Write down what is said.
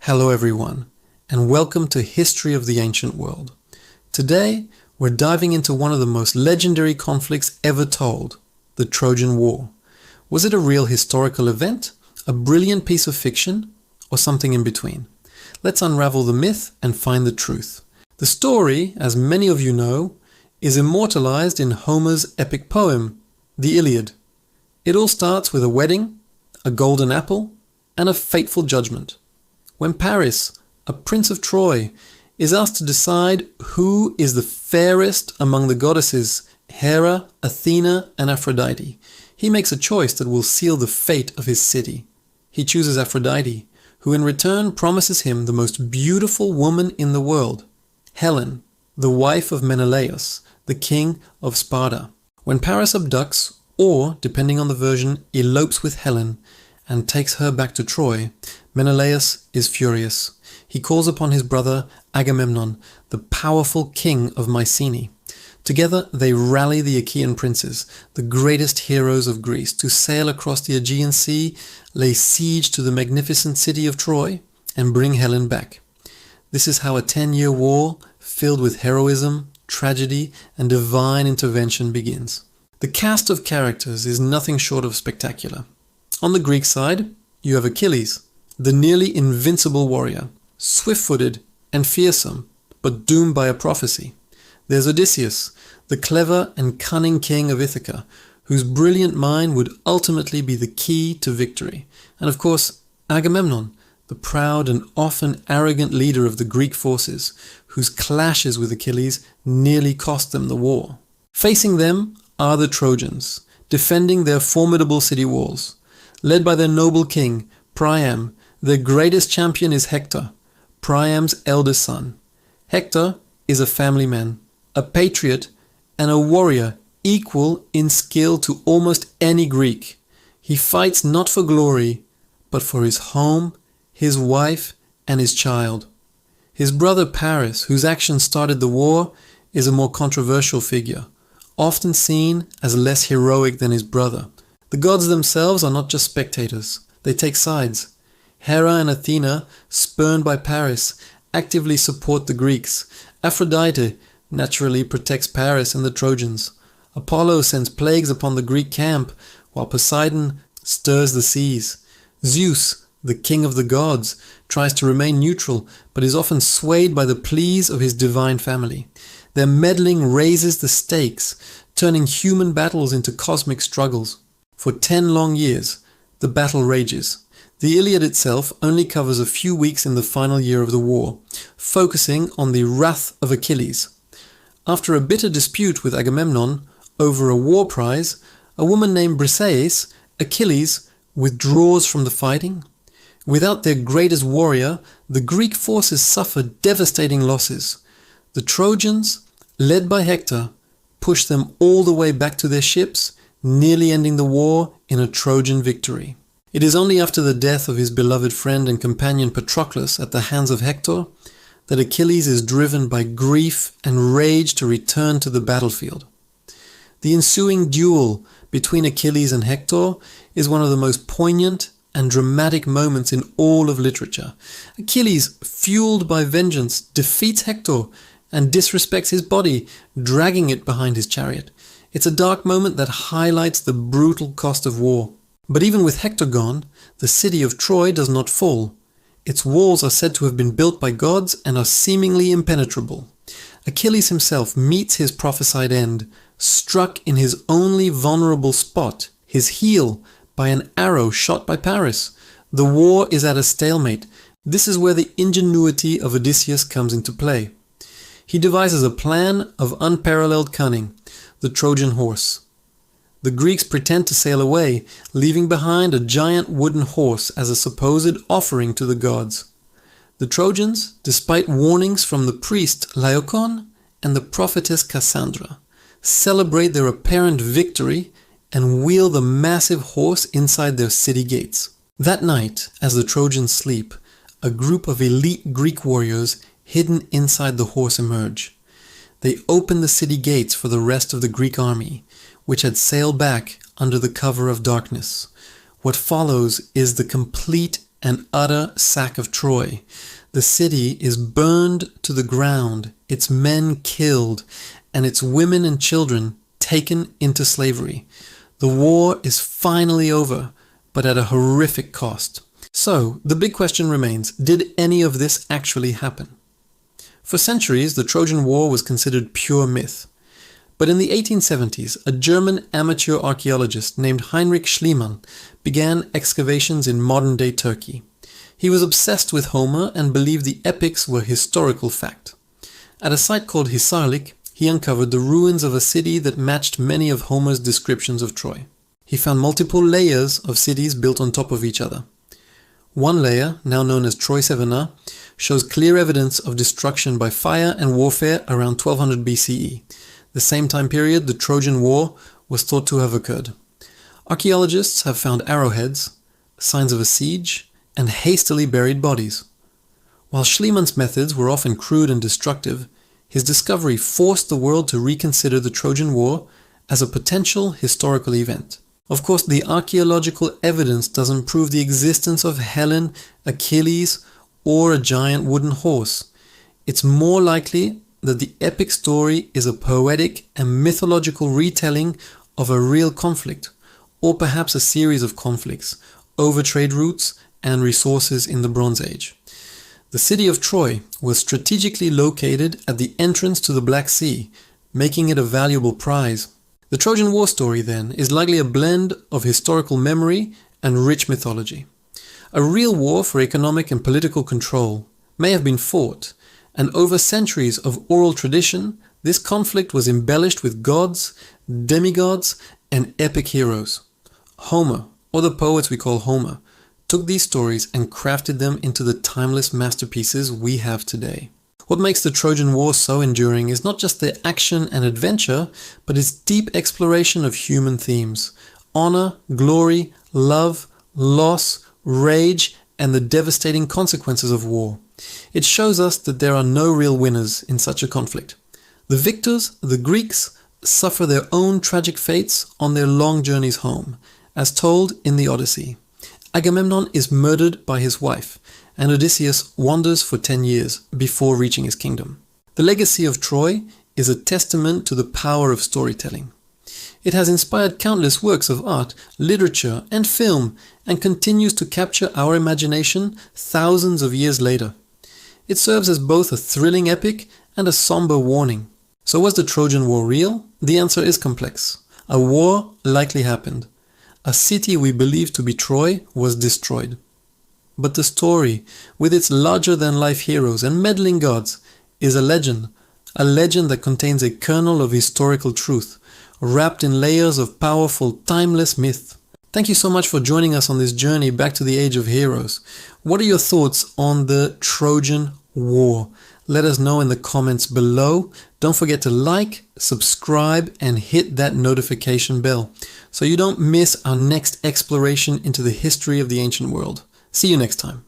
Hello everyone, and welcome to History of the Ancient World. Today, we're diving into one of the most legendary conflicts ever told, the Trojan War. Was it a real historical event, a brilliant piece of fiction, or something in between? Let's unravel the myth and find the truth. The story, as many of you know, is immortalized in Homer's epic poem, the Iliad. It all starts with a wedding, a golden apple, and a fateful judgment. When Paris, a prince of Troy, is asked to decide who is the fairest among the goddesses, Hera, Athena, and Aphrodite, he makes a choice that will seal the fate of his city. He chooses Aphrodite, who in return promises him the most beautiful woman in the world, Helen, the wife of Menelaus, the king of Sparta. When Paris abducts, or, depending on the version, elopes with Helen, and takes her back to Troy, Menelaus is furious. He calls upon his brother Agamemnon, the powerful king of Mycenae. Together they rally the Achaean princes, the greatest heroes of Greece, to sail across the Aegean Sea, lay siege to the magnificent city of Troy, and bring Helen back. This is how a 10-year war filled with heroism, tragedy, and divine intervention begins. The cast of characters is nothing short of spectacular. On the Greek side, you have Achilles, the nearly invincible warrior, swift-footed and fearsome, but doomed by a prophecy. There's Odysseus, the clever and cunning king of Ithaca, whose brilliant mind would ultimately be the key to victory. And of course, Agamemnon, the proud and often arrogant leader of the Greek forces, whose clashes with Achilles nearly cost them the war. Facing them are the Trojans, defending their formidable city walls. Led by their noble king, Priam, their greatest champion is Hector, Priam's eldest son. Hector is a family man, a patriot, and a warrior equal in skill to almost any Greek. He fights not for glory, but for his home, his wife, and his child. His brother Paris, whose actions started the war, is a more controversial figure, often seen as less heroic than his brother. The gods themselves are not just spectators, they take sides. Hera and Athena, spurned by Paris, actively support the Greeks. Aphrodite naturally protects Paris and the Trojans. Apollo sends plagues upon the Greek camp, while Poseidon stirs the seas. Zeus, the king of the gods, tries to remain neutral, but is often swayed by the pleas of his divine family. Their meddling raises the stakes, turning human battles into cosmic struggles. For 10 long years, the battle rages. The Iliad itself only covers a few weeks in the final year of the war, focusing on the wrath of Achilles. After a bitter dispute with Agamemnon over a war prize, a woman named Briseis, Achilles, withdraws from the fighting. Without their greatest warrior, the Greek forces suffer devastating losses. The Trojans, led by Hector, push them all the way back to their ships, nearly ending the war in a Trojan victory. It is only after the death of his beloved friend and companion Patroclus at the hands of Hector that Achilles is driven by grief and rage to return to the battlefield. The ensuing duel between Achilles and Hector is one of the most poignant and dramatic moments in all of literature. Achilles, fueled by vengeance, defeats Hector and disrespects his body, dragging it behind his chariot. It's a dark moment that highlights the brutal cost of war. But even with Hector gone, the city of Troy does not fall. Its walls are said to have been built by gods and are seemingly impenetrable. Achilles himself meets his prophesied end, struck in his only vulnerable spot, his heel, by an arrow shot by Paris. The war is at a stalemate. This is where the ingenuity of Odysseus comes into play. He devises a plan of unparalleled cunning, the Trojan horse. The Greeks pretend to sail away, leaving behind a giant wooden horse as a supposed offering to the gods. The Trojans, despite warnings from the priest Laocoon and the prophetess Cassandra, celebrate their apparent victory and wheel the massive horse inside their city gates. That night, as the Trojans sleep, a group of elite Greek warriors hidden inside the horse emerge. They open the city gates for the rest of the Greek army, which had sailed back under the cover of darkness. What follows is the complete and utter sack of Troy. The city is burned to the ground, its men killed, and its women and children taken into slavery. The war is finally over, but at a horrific cost. So, the big question remains, did any of this actually happen? For centuries, the Trojan War was considered pure myth. But in the 1870s, a German amateur archaeologist named Heinrich Schliemann began excavations in modern-day Turkey. He was obsessed with Homer and believed the epics were historical fact. At a site called Hisarlik, he uncovered the ruins of a city that matched many of Homer's descriptions of Troy. He found multiple layers of cities built on top of each other. One layer, now known as Troy Severna, shows clear evidence of destruction by fire and warfare around 1200 BCE. The same time period the Trojan War was thought to have occurred. Archaeologists have found arrowheads, signs of a siege, and hastily buried bodies. While Schliemann's methods were often crude and destructive, his discovery forced the world to reconsider the Trojan War as a potential historical event. Of course, the archaeological evidence doesn't prove the existence of Helen, Achilles, or a giant wooden horse. It's more likely that the epic story is a poetic and mythological retelling of a real conflict, or perhaps a series of conflicts over trade routes and resources in the Bronze Age. The city of Troy was strategically located at the entrance to the Black Sea, making it a valuable prize. The Trojan War story, then, is likely a blend of historical memory and rich mythology. A real war for economic and political control may have been fought, and over centuries of oral tradition, this conflict was embellished with gods, demigods, and epic heroes. Homer, or the poets we call Homer, took these stories and crafted them into the timeless masterpieces we have today. What makes the Trojan War so enduring is not just the action and adventure, but its deep exploration of human themes: honor, glory, love, loss, rage, and the devastating consequences of war. It shows us that there are no real winners in such a conflict. The victors, the Greeks, suffer their own tragic fates on their long journeys home, as told in the Odyssey. Agamemnon is murdered by his wife, and Odysseus wanders for 10 years before reaching his kingdom. The legacy of Troy is a testament to the power of storytelling. It has inspired countless works of art, literature, and film, and continues to capture our imagination thousands of years later. It serves as both a thrilling epic and a somber warning. So was the Trojan War real? The answer is complex. A war likely happened. A city we believe to be Troy was destroyed. But the story, with its larger-than-life heroes and meddling gods, is a legend that contains a kernel of historical truth, wrapped in layers of powerful, timeless myth. Thank you so much for joining us on this journey back to the Age of Heroes. What are your thoughts on the Trojan War? Let us know in the comments below. Don't forget to like, subscribe, and hit that notification bell so you don't miss our next exploration into the history of the ancient world. See you next time.